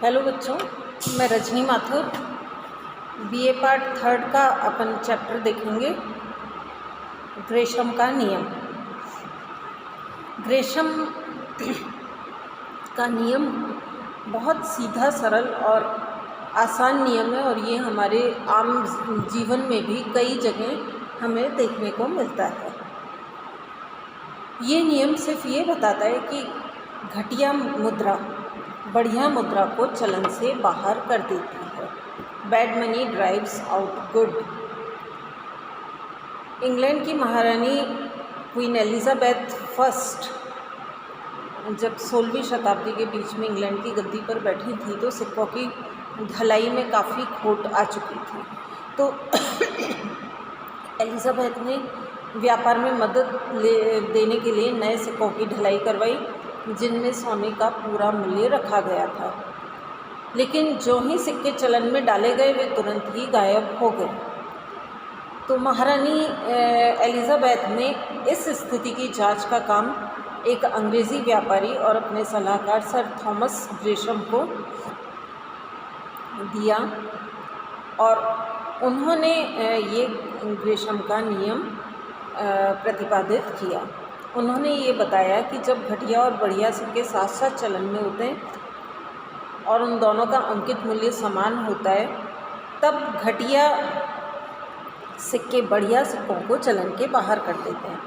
Hello बच्चों, मैं Rajni Mathur BA part third का अपन चैप्टर देखेंगे। ग्रेशम का नियम। ग्रेशम का नियम बहुत सीधा, सरल और आसान नियम है और ये हमारे आम जीवन में भी कई जगह हमें देखने को मिलता है। ये नियम सिर्फ ये बताता है कि घटिया मुद्रा बढ़िया मुद्रा को चलन से बाहर कर देती है। Bad money drives out good. England की महारानी क्वीन एलिजाबेथ फर्स्ट जब 16वीं शताब्दी के बीच में इंग्लैंड की गद्दी पर बैठी थी तो सिक्कों की ढलाई में काफ़ी खोट आ चुकी थी। तो एलिजाबेथ ने व्यापार में मदद देने के लिए नए सिक्कों की ढलाई करवाई जिनमें सोने का पूरा मूल्य रखा गया था। लेकिन जो ही सिक्के चलन में डाले गए वे तुरंत ही गायब हो गए। तो महारानी एलिजाबेथ ने इस स्थिति की जांच का काम एक अंग्रेज़ी व्यापारी और अपने सलाहकार सर थॉमस ग्रेशम को दिया और उन्होंने ये ग्रेशम का नियम प्रतिपादित किया। उन्होंने ये बताया कि जब घटिया और बढ़िया सिक्के साथ साथ चलन में होते हैं और उन दोनों का अंकित मूल्य समान होता है तब घटिया सिक्के बढ़िया सिक्कों को चलन के बाहर कर देते हैं।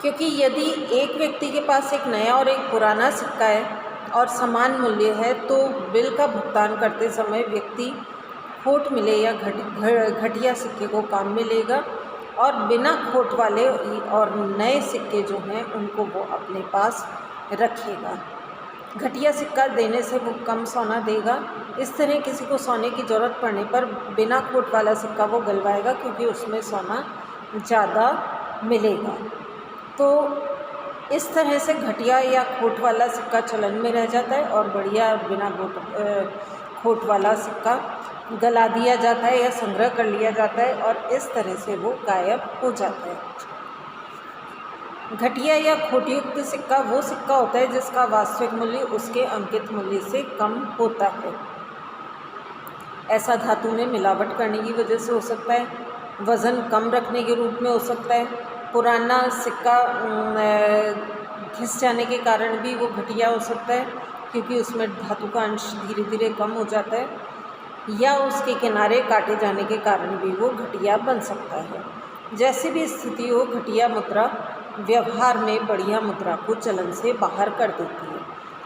क्योंकि यदि एक व्यक्ति के पास एक नया और एक पुराना सिक्का है और समान मूल्य है तो बिल का भुगतान करते समय व्यक्ति खोट मिले या घटिया सिक्के को काम में लेगा और बिना खोट वाले और नए सिक्के जो हैं उनको वो अपने पास रखेगा। घटिया सिक्का देने से वो कम सोना देगा। इस तरह किसी को सोने की ज़रूरत पड़ने पर बिना खोट वाला सिक्का वो गलवाएगा क्योंकि उसमें सोना ज़्यादा मिलेगा। तो इस तरह से घटिया या खोट वाला सिक्का चलन में रह जाता है और बढ़िया बिना खोट वाला सिक्का गला दिया जाता है या संग्रह कर लिया जाता है और इस तरह से वो गायब हो जाता है। घटिया या खोटयुक्त सिक्का वो सिक्का होता है जिसका वास्तविक मूल्य उसके अंकित मूल्य से कम होता है। ऐसा धातु में मिलावट करने की वजह से हो सकता है, वज़न कम रखने के रूप में हो सकता है, पुराना सिक्का घिस जाने के कारण भी वो घटिया हो सकता है क्योंकि उसमें धातु का अंश धीरे धीरे कम हो जाता है, या उसके किनारे काटे जाने के कारण भी वो घटिया बन सकता है। जैसी भी स्थिति हो, घटिया मुद्रा व्यवहार में बढ़िया मुद्रा को चलन से बाहर कर देती है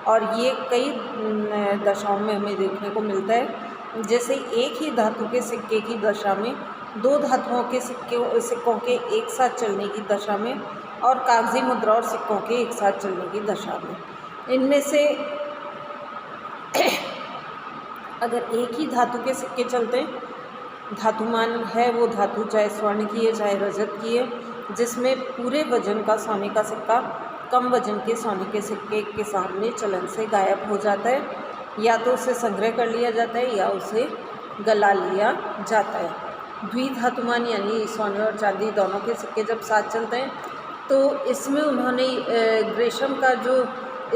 और ये कई दशाओं में हमें देखने को मिलता है। जैसे एक ही धातु के सिक्के की दशा में, दो धातुओं के सिक्कों के एक साथ चलने की दशा में और कागजी मुद्रा और सिक्कों के एक साथ चलने की दशा में, इनमें से अगर एक ही धातु के सिक्के चलते हैं, धातुमान है वो धातु चाहे स्वर्ण की है चाहे रजत की है, जिसमें पूरे वजन का सोने का सिक्का कम वजन के सोने के सिक्के के सामने चलन से गायब हो जाता है, या तो उसे संग्रह कर लिया जाता है या उसे गला लिया जाता है। द्विधातुमान यानी सोने और चांदी दोनों के सिक्के जब साथ चलते हैं तो इसमें उन्होंने ग्रेशम का जो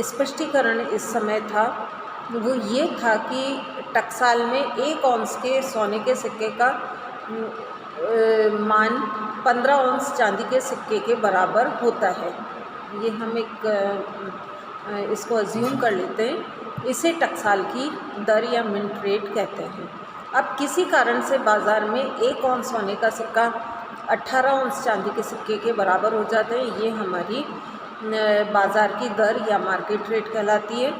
स्पष्टीकरण इस समय था वो ये था कि टकसाल में 1 औंस के सोने के सिक्के का मान 15 औंस चांदी के सिक्के के बराबर होता है। ये हम इसको अज्यूम कर लेते हैं। इसे टकसाल की दर या मिंट रेट कहते हैं। अब किसी कारण से बाज़ार में 1 औंस सोने का सिक्का 18 औंस चांदी के सिक्के के बराबर हो जाते हैं। ये हमारी बाज़ार की दर या मार्केट रेट कहलाती है।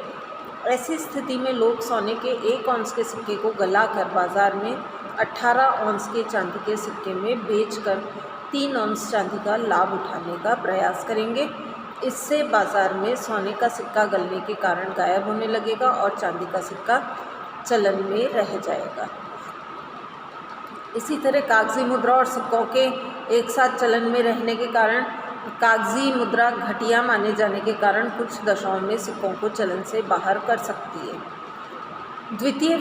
ऐसी स्थिति में लोग सोने के 1 औंस के सिक्के को गलाकर बाज़ार में 18 औंस के चांदी के सिक्के में बेचकर 3 औंस चांदी का लाभ उठाने का प्रयास करेंगे। इससे बाज़ार में सोने का सिक्का गलने के कारण गायब होने लगेगा और चांदी का सिक्का चलन में रह जाएगा। इसी तरह कागजी मुद्रा और सिक्कों के एक साथ चलन में रहने के कारण कागजी मुद्रा घटिया माने जाने के कारण कुछ दशाओं में सिक्कों को चलन से बाहर कर सकती है। द्वितीय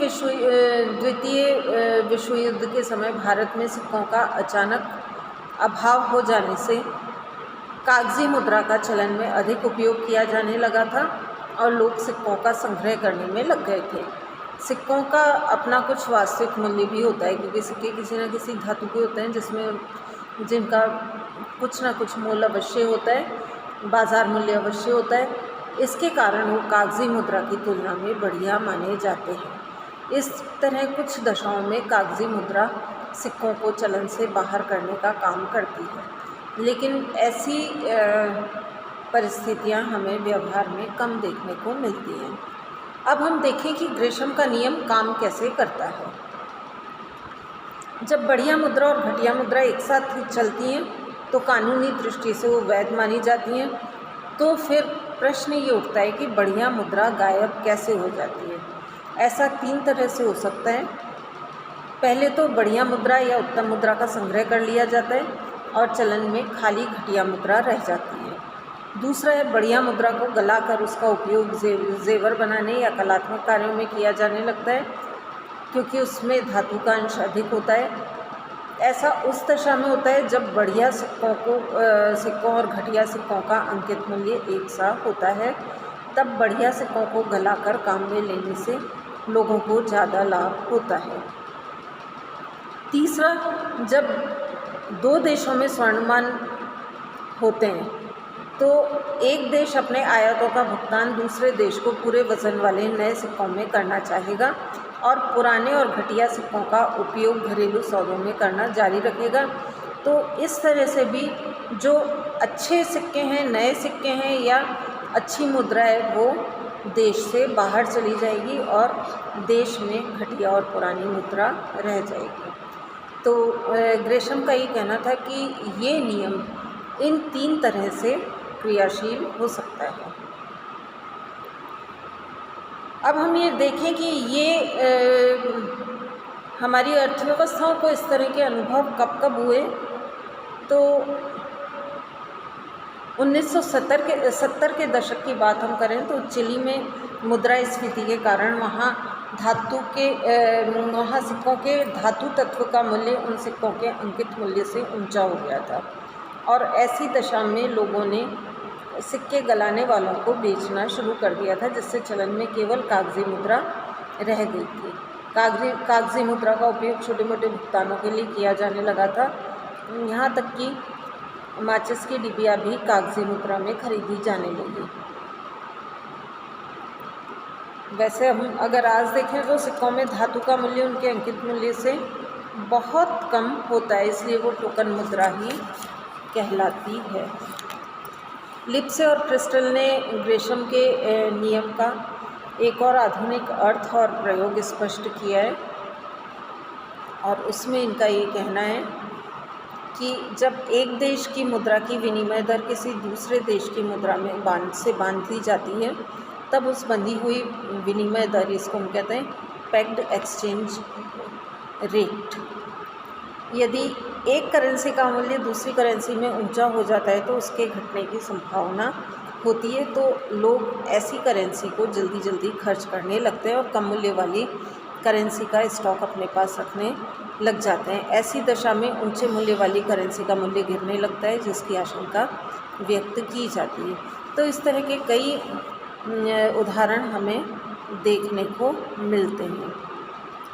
विश्व युद्ध के समय भारत में सिक्कों का अचानक अभाव हो जाने से कागजी मुद्रा का चलन में अधिक उपयोग किया जाने लगा था और लोग सिक्कों का संग्रह करने में लग गए थे। सिक्कों का अपना कुछ वास्तविक मूल्य भी होता है, क्योंकि सिक्के किसी न किसी धातु के होते हैं जिनका कुछ ना कुछ मूल्य अवश्य होता है, बाज़ार मूल्य अवश्य होता है। इसके कारण वो कागज़ी मुद्रा की तुलना में बढ़िया माने जाते हैं। इस तरह कुछ दशाओं में कागज़ी मुद्रा सिक्कों को चलन से बाहर करने का काम करती है, लेकिन ऐसी परिस्थितियां हमें व्यवहार में कम देखने को मिलती हैं। अब हम देखें कि ग्रेशम का नियम काम कैसे करता है। जब बढ़िया मुद्रा और घटिया मुद्रा एक साथ चलती हैं तो कानूनी दृष्टि से वो वैध मानी जाती हैं। तो फिर प्रश्न ये उठता है कि बढ़िया मुद्रा गायब कैसे हो जाती है। ऐसा 3 तरह से हो सकता है। पहले तो बढ़िया मुद्रा या उत्तम मुद्रा का संग्रह कर लिया जाता है और चलन में खाली घटिया मुद्रा रह जाती है। दूसरा है बढ़िया मुद्रा को गलाकर उसका उपयोग जेवर बनाने या कलात्मक कार्यों में किया जाने लगता है, क्योंकि उसमें धातु का अंश अधिक होता है। ऐसा उस दशा में होता है जब बढ़िया सिक्कों और घटिया सिक्कों का अंकित मूल्य एक सा होता है। तब बढ़िया सिक्कों को गलाकर काम में लेने से लोगों को ज़्यादा लाभ होता है। तीसरा, जब 2 देशों में स्वर्णमान होते हैं तो एक देश अपने आयातों का भुगतान दूसरे देश को पूरे वज़न वाले नए सिक्कों में करना चाहेगा और पुराने और घटिया सिक्कों का उपयोग घरेलू सौदों में करना जारी रखेगा। तो इस तरह से भी जो अच्छे सिक्के हैं, नए सिक्के हैं या अच्छी मुद्रा है, वो देश से बाहर चली जाएगी और देश में घटिया और पुरानी मुद्रा रह जाएगी। तो ग्रेशम का ये कहना था कि ये नियम इन 3 तरह से क्रियाशील हो सकता है। अब हम ये देखें कि ये हमारी अर्थव्यवस्थाओं को इस तरह के अनुभव कब कब हुए। तो 1970 के दशक की बात हम करें तो चिली में मुद्रास्फीति के कारण वहाँ सिक्कों के धातु तत्व का मूल्य उन सिक्कों के अंकित मूल्य से ऊंचा हो गया था और ऐसी दशा में लोगों ने सिक्के गलाने वालों को बेचना शुरू कर दिया था, जिससे चलन में केवल कागजी मुद्रा रह गई थी। कागजी मुद्रा का उपयोग छोटे मोटे भुगतानों के लिए किया जाने लगा था। यहाँ तक कि माचिस की डिबिया भी कागजी मुद्रा में खरीदी जाने लगी। वैसे हम अगर आज देखें तो सिक्कों में धातु का मूल्य उनके अंकित मूल्य से बहुत कम होता है, इसलिए वो टोकन मुद्रा ही कहलाती है। लिप्से और क्रिस्टल ने ग्रेशम के नियम का एक और आधुनिक अर्थ और प्रयोग स्पष्ट किया है और उसमें इनका ये कहना है कि जब एक देश की मुद्रा की विनिमय दर किसी दूसरे देश की मुद्रा में बांधी जाती है, तब उस बंधी हुई विनिमय दर, इसको हम कहते हैं पैक्ड एक्सचेंज रेट। यदि एक करेंसी का मूल्य दूसरी करेंसी में ऊंचा हो जाता है तो उसके घटने की संभावना होती है, तो लोग ऐसी करेंसी को जल्दी जल्दी खर्च करने लगते हैं और कम मूल्य वाली करेंसी का स्टॉक अपने पास रखने लग जाते हैं। ऐसी दशा में ऊंचे मूल्य वाली करेंसी का मूल्य गिरने लगता है, जिसकी आशंका व्यक्त की जाती है। तो इस तरह के कई उदाहरण हमें देखने को मिलते हैं।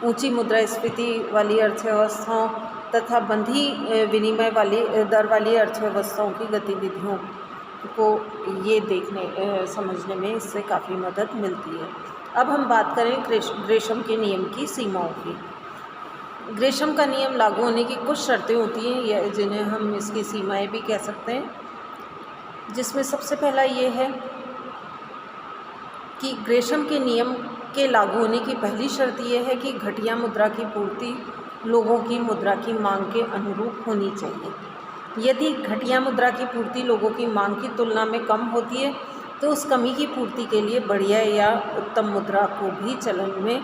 ऊंची मुद्रास्फीति वाली अर्थव्यवस्थाओं तथा बंधी विनिमय वाली दर वाली अर्थव्यवस्थाओं की गतिविधियों को ये समझने में इससे काफ़ी मदद मिलती है। अब हम बात करें ग्रेशम के नियम की सीमाओं की। ग्रेशम का नियम लागू होने की कुछ शर्तें होती हैं, जिन्हें हम इसकी सीमाएं भी कह सकते हैं, जिसमें सबसे पहला ये है कि ग्रेशम के नियम के लागू होने की पहली शर्त यह है कि घटिया मुद्रा की पूर्ति लोगों की मुद्रा की मांग के अनुरूप होनी चाहिए। यदि घटिया मुद्रा की पूर्ति लोगों की मांग की तुलना में कम होती है तो उस कमी की पूर्ति के लिए बढ़िया या उत्तम मुद्रा को भी चलन में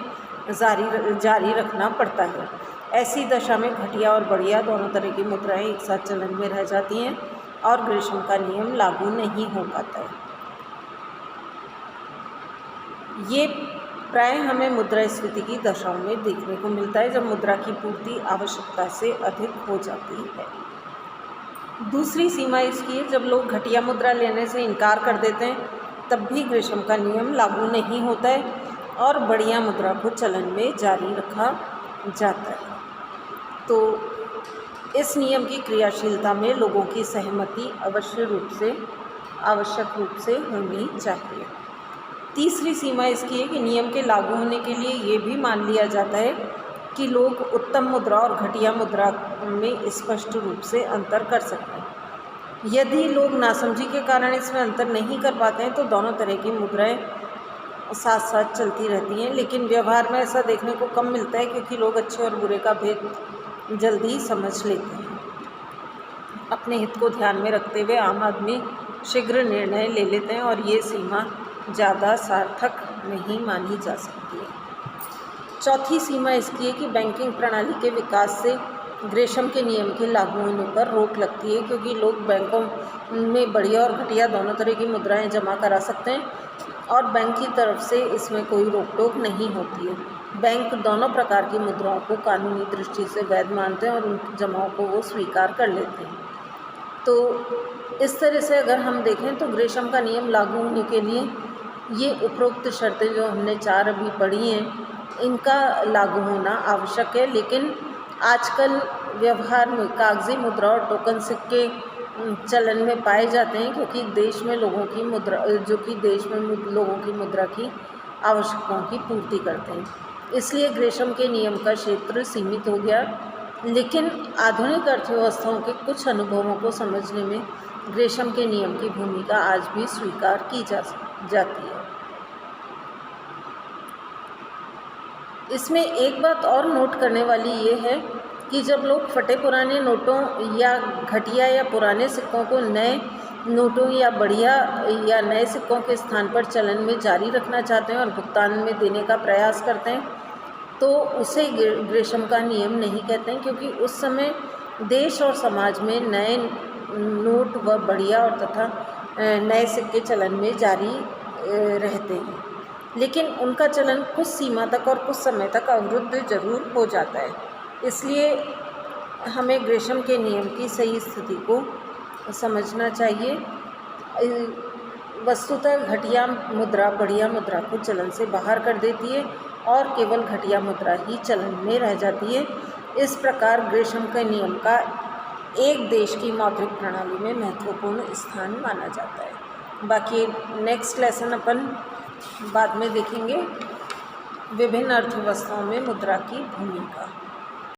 जारी रखना पड़ता है। ऐसी दशा में घटिया और बढ़िया दोनों तरह की मुद्राएं एक साथ चलन में रह जाती हैं और ग्रेशम का नियम लागू नहीं हो पाता है। ये प्राय हमें मुद्रास्फीति की दशाओं में देखने को मिलता है, जब मुद्रा की पूर्ति आवश्यकता से अधिक हो जाती है। दूसरी सीमा इसकी है जब लोग घटिया मुद्रा लेने से इनकार कर देते हैं तब भी ग्रेशम का नियम लागू नहीं होता है और बढ़िया मुद्रा को चलन में जारी रखा जाता है। तो इस नियम की क्रियाशीलता में लोगों की सहमति आवश्यक रूप से होनी चाहिए। तीसरी सीमा इसकी है कि नियम के लागू होने के लिए ये भी मान लिया जाता है कि लोग उत्तम मुद्रा और घटिया मुद्रा में स्पष्ट रूप से अंतर कर सकते हैं। यदि लोग नासमझी के कारण इसमें अंतर नहीं कर पाते हैं तो दोनों तरह की मुद्राएं साथ साथ चलती रहती हैं, लेकिन व्यवहार में ऐसा देखने को कम मिलता है क्योंकि लोग अच्छे और बुरे का भेद जल्दी समझ लेते हैं। अपने हित को ध्यान में रखते हुए आम आदमी शीघ्र निर्णय ले लेते हैं और ये सीमा ज़्यादा सार्थक नहीं मानी जा सकती है। चौथी सीमा इसकी है कि बैंकिंग प्रणाली के विकास से ग्रेशम के नियम के लागू होने पर रोक लगती है, क्योंकि लोग बैंकों में बढ़िया और घटिया दोनों तरह की मुद्राएं जमा करा सकते हैं और बैंक की तरफ से इसमें कोई रोक टोक नहीं होती है। बैंक दोनों प्रकार की मुद्राओं को कानूनी दृष्टि से वैध मानते हैं और उन जमाओं को वो स्वीकार कर लेते हैं। तो इस तरह से अगर हम देखें तो ग्रेशम का नियम लागू होने के लिए ये उपरोक्त शर्तें जो हमने 4 अभी पढ़ी हैं, इनका लागू होना आवश्यक है। लेकिन आजकल व्यवहार में कागजी मुद्रा और टोकन सिक्के चलन में पाए जाते हैं, क्योंकि देश में लोगों की मुद्रा की आवश्यकताओं की पूर्ति करते हैं। इसलिए ग्रेशम के नियम का क्षेत्र सीमित हो गया, लेकिन आधुनिक अर्थव्यवस्थाओं के कुछ अनुभवों को समझने में ग्रेशम के नियम की भूमिका आज भी स्वीकार की जाती है। इसमें एक बात और नोट करने वाली ये है कि जब लोग फटे पुराने नोटों या घटिया या पुराने सिक्कों को नए नोटों या बढ़िया या नए सिक्कों के स्थान पर चलन में जारी रखना चाहते हैं और भुगतान में देने का प्रयास करते हैं, तो उसे ग्रेशम का नियम नहीं कहते हैं, क्योंकि उस समय देश और समाज में नए नोट व बढ़िया और तथा नए सिक्के चलन में जारी रहते हैं, लेकिन उनका चलन कुछ सीमा तक और कुछ समय तक अवरुद्ध जरूर हो जाता है। इसलिए हमें ग्रेशम के नियम की सही स्थिति को समझना चाहिए। वस्तुतः घटिया मुद्रा बढ़िया मुद्रा को चलन से बाहर कर देती है और केवल घटिया मुद्रा ही चलन में रह जाती है। इस प्रकार ग्रेशम के नियम का एक देश की मौद्रिक प्रणाली में महत्वपूर्ण स्थान माना जाता है। बाकी नेक्स्ट लेसन अपन बाद में देखेंगे, विभिन्न अर्थव्यवस्थाओं में मुद्रा की भूमिका।